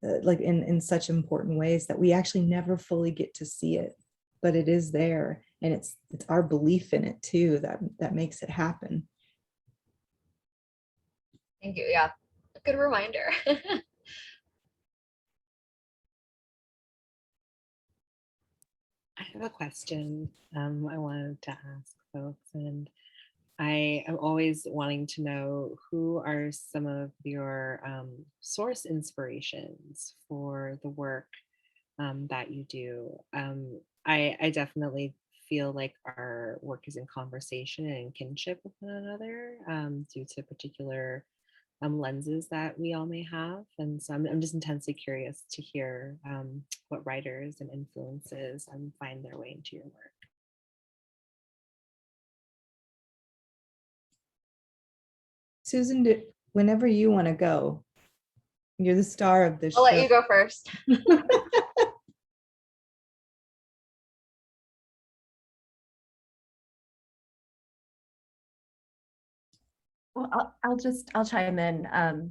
like in such important ways that we actually never fully get to see it, but it is there, and it's our belief in it too that makes it happen. Thank you. Yeah, good reminder. I have a question I wanted to ask folks, and I am always wanting to know, who are some of your source inspirations for the work that you do? I definitely feel like our work is in conversation and kinship with one another, due to particular lenses that we all may have. And so I'm just intensely curious to hear what writers and influences find their way into your work. Susan, whenever you want to go, you're the star of this I'll show. let you go first. Well, I'll chime in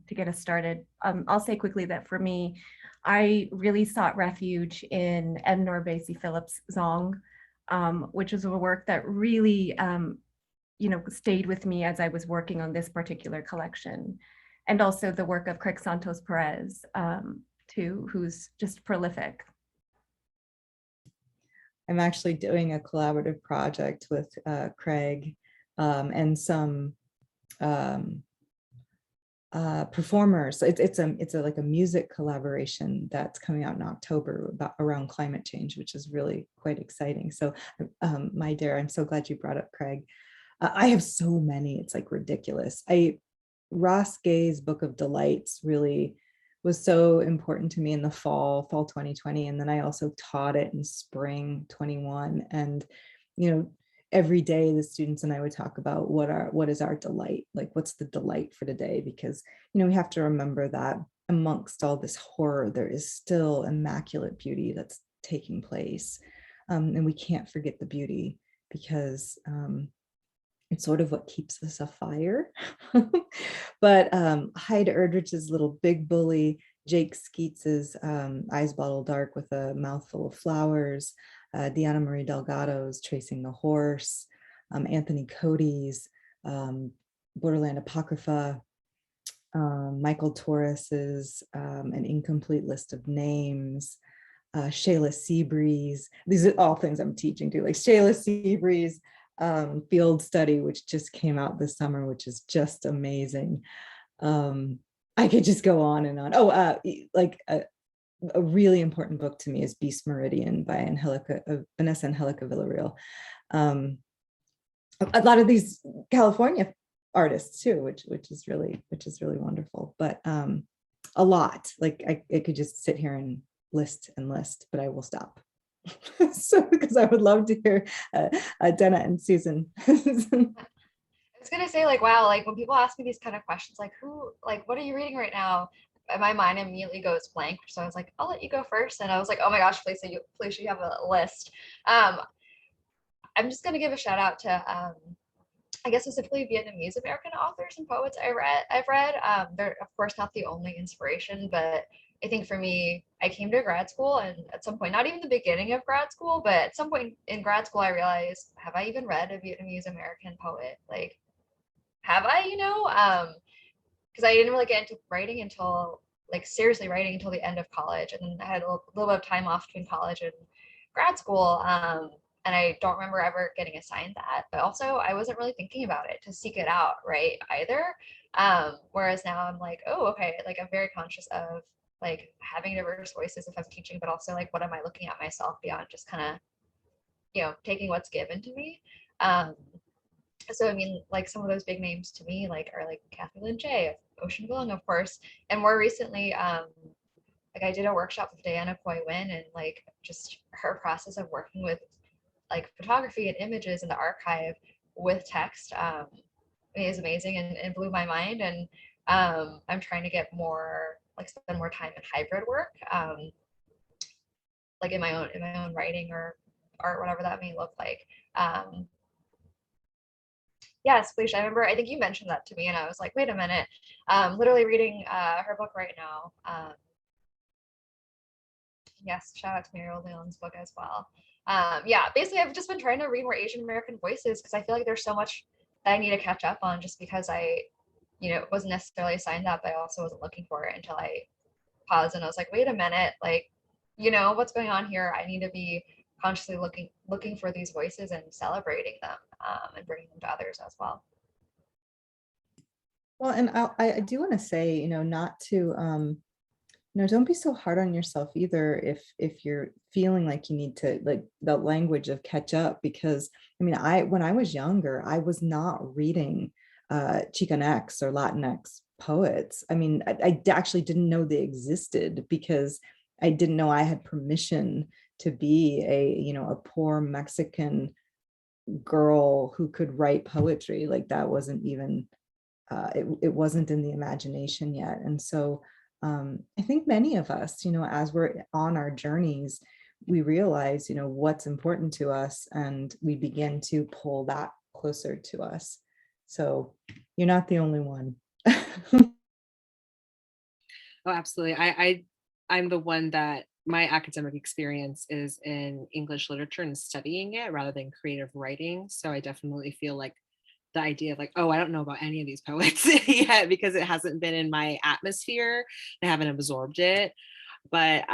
to get us started. I'll say quickly that for me, I really sought refuge in Ednor Basie Phillips' Zong, which was a work that really, stayed with me as I was working on this particular collection, and also the work of Craig Santos Perez, too, who's just prolific. I'm actually doing a collaborative project with Craig and some performers. It's like a music collaboration that's coming out in October around climate change, which is really quite exciting. So Mai Der, I'm so glad you brought up Craig. I have so many, it's like ridiculous. Ross Gay's Book of Delights really was so important to me in the fall 2020. And then I also taught it in spring 21. And, every day the students and I would talk about what is our delight? Like, what's the delight for today? Because, we have to remember that amongst all this horror, there is still immaculate beauty that's taking place. And we can't forget the beauty because it's sort of what keeps us afire. But Hyde Erdrich's Little Big Bully, Jake Skeetz's Eyes Bottle Dark with a Mouthful of Flowers, Diana Marie Delgado's Tracing the Horse, Anthony Cody's Borderland Apocrypha, Michael Torres's An Incomplete List of Names, Shayla Seabreeze. These are all things I'm teaching too, like Shayla Seabreeze field study, which just came out this summer, which is just amazing. I could just go on and on. A really important book to me is Beast Meridian by Vanessa Angelica Villarreal. A lot of these California artists too, which is really wonderful. But a lot. Like I could just sit here and list, but I will stop. So because I would love to hear Dena and Susan. I was gonna say, like, wow, like when people ask me these kind of questions, like what are you reading right now? And my mind immediately goes blank. So I was like, I'll let you go first. And I was like, oh my gosh, Felicia, you have a list. I'm just gonna give a shout out to I guess specifically Vietnamese American authors and poets I've read. They're of course not the only inspiration, but I think for me, I came to grad school, and at some point, not even the beginning of grad school, but at some point in grad school, I realized, have I even read a Vietnamese American poet? Like, have I, because I didn't really get into writing until, like, seriously writing until the end of college. And then I had a little bit of time off between college and grad school. And I don't remember ever getting assigned that, but also I wasn't really thinking about it to seek it out, right, either. Whereas now I'm like, oh, okay, like I'm very conscious of like having diverse voices if I'm teaching, but also like what am I looking at myself beyond just kind of, taking what's given to me. So I mean, like some of those big names to me like are like Kathy Lynn Jay, Ocean Vuong, of course, and more recently, like I did a workshop with Diana Nguyen, and like just her process of working with like photography and images in the archive with text is amazing and blew my mind. And I'm trying to get spend more time in hybrid work, like in my own writing or art, whatever that may look like. Yes, Felicia, I think you mentioned that to me, and I was like, wait a minute. Literally reading her book right now. Yes, shout out to Mariel Leon's book as well. Yeah, basically I've just been trying to read more Asian American voices because I feel like there's so much that I need to catch up on, just because I, wasn't necessarily assigned that, but I also wasn't looking for it until I paused and I was like, wait a minute, like, what's going on here? I need to be consciously looking for these voices and celebrating them, and bringing them to others as well. Well, and I do want to say, not to don't be so hard on yourself either if you're feeling like you need to, like, the language of catch up, because I mean, when I was younger, I was not reading Chicanx or Latinx poets. I mean, I actually didn't know they existed because I didn't know I had permission to be a poor Mexican girl who could write poetry. Like that wasn't even it wasn't in the imagination yet. And so I think many of us, as we're on our journeys, we realize, what's important to us, and we begin to pull that closer to us. So you're not the only one. Oh, absolutely. I'm the one that my academic experience is in English literature and studying it rather than creative writing. So I definitely feel like the idea of like, oh, I don't know about any of these poets yet because it hasn't been in my atmosphere. I haven't absorbed it. But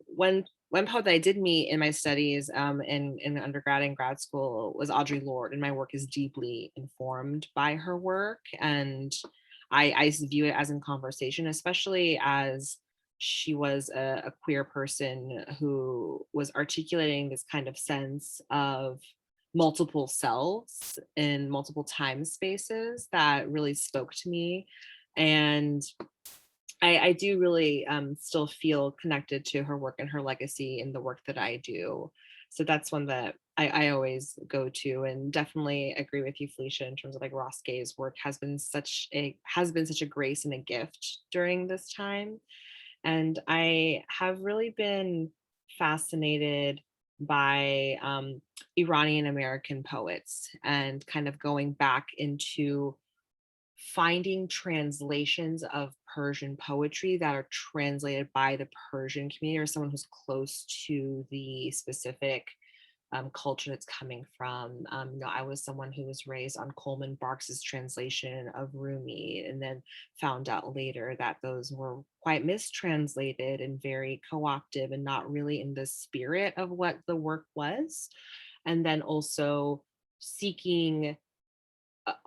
one poet that I did meet in my studies in undergrad and grad school was Audre Lorde, and my work is deeply informed by her work. And I view it as in conversation, especially as she was a queer person who was articulating this kind of sense of multiple selves in multiple time spaces that really spoke to me. And I do really still feel connected to her work and her legacy in the work that I do. So that's one that I always go to, and definitely agree with you, Felicia, in terms of like Ross Gay's work has been such a grace and a gift during this time. And I have really been fascinated by Iranian American poets and kind of going back into finding translations of Persian poetry that are translated by the Persian community or someone who's close to the specific culture that's coming from. I was someone who was raised on Coleman Barks's translation of Rumi, and then found out later that those were quite mistranslated and very co-optive and not really in the spirit of what the work was. And then also seeking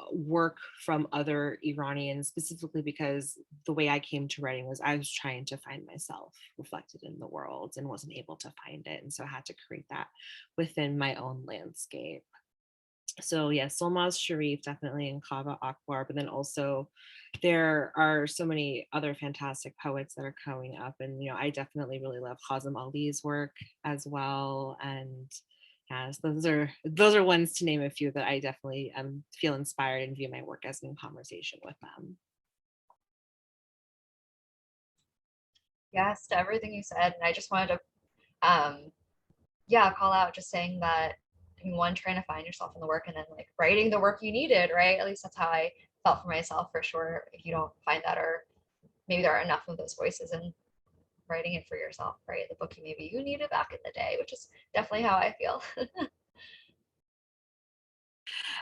work from other Iranians, specifically because the way I came to writing was I was trying to find myself reflected in the world and wasn't able to find it. And so I had to create that within my own landscape. So yeah, Solmaz Sharif definitely, and Kaveh Akbar, but then also there are so many other fantastic poets that are coming up. And, I definitely really love Kazem Ali's work as well. And yes, those are ones to name a few that I definitely feel inspired and view my work as in conversation with them. Yes, to everything you said. And I just wanted to call out just saying that, one, trying to find yourself in the work, and then like writing the work you needed, right? At least that's how I felt for myself, for sure. If you don't find that, or maybe there are enough of those voices, and writing it for yourself, right? The book maybe you needed back in the day, which is definitely how I feel.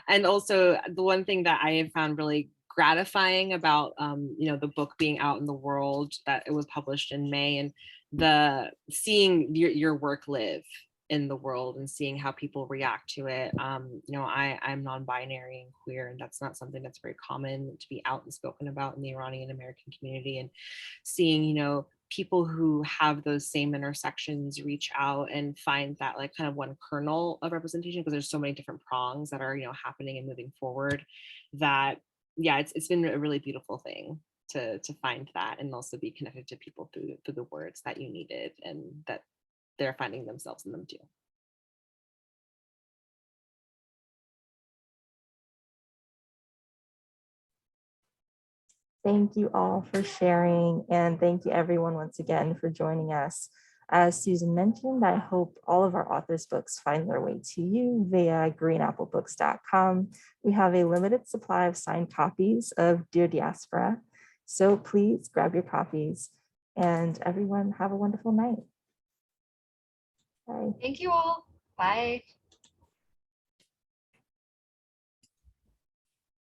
And also the one thing that I have found really gratifying about the book being out in the world, that it was published in May, and the seeing your work live in the world and seeing how people react to it. I'm non-binary and queer, and that's not something that's very common to be out and spoken about in the Iranian American community. And seeing people who have those same intersections reach out and find that like kind of one kernel of representation, because there's so many different prongs that are happening and moving forward, that it's been a really beautiful thing to find that, and also be connected to people through the words that you needed and that they're finding themselves in them too. Thank you all for sharing, and thank you everyone once again for joining us. As Susan mentioned, I hope all of our authors' books find their way to you via greenapplebooks.com. We have a limited supply of signed copies of Dear Diaspora, so please grab your copies, and everyone have a wonderful night. Bye. Thank you all. Bye.